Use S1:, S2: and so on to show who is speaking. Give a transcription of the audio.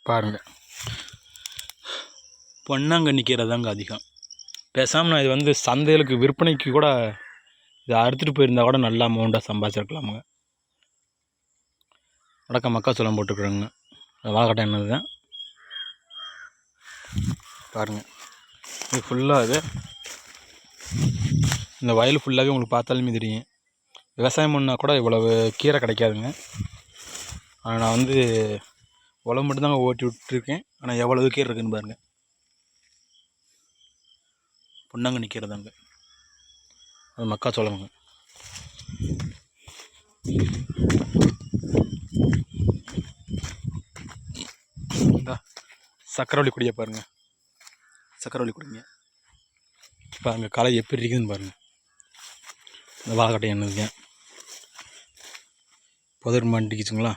S1: பாருங்கள், பொன்னாங்கண்ணி கீரை தாங்க அதிகம். பேசாமல் நான் இது வந்து சந்தைகளுக்கு விற்பனைக்கு கூட இதை அறுத்துட்டு போயிருந்தா கூட நல்லா அமௌண்ட்டாக சம்பாதிச்சிருக்கலாமுங்க. வடக்க மக்காச்சோளம் போட்டுருக்குறோங்க. வாழைக்கட்டை என்னது தான் பாருங்கள். இது ஃபுல்லாக இது இந்த வயல் ஃபுல்லாகவே உங்களுக்கு பார்த்தாலுமே தெரியும். விவசாயம் பண்ணால் கூட இவ்வளவு கீரை கிடைக்காதுங்க. ஆனால் நான் வந்து உழவு மட்டும்தாங்க ஓட்டி விட்டுருக்கேன். ஆனால் எவ்வளவு கீரை இருக்குதுன்னு பாருங்கள். பொன்னாங்கண்ணி கீரை தாங்க, அது மக்காச்சோளமுங்க. இந்த சக்கரவள்ளி கொடியை பாருங்கள், சக்கரவள்ளி கொடிங்க பாருங்கள், களை எப்படி இருக்குதுன்னு பாருங்கள். இந்த வாழைக்கட்டை என்னதுங்க புதர் மாட்டிக்கிச்சுங்களா.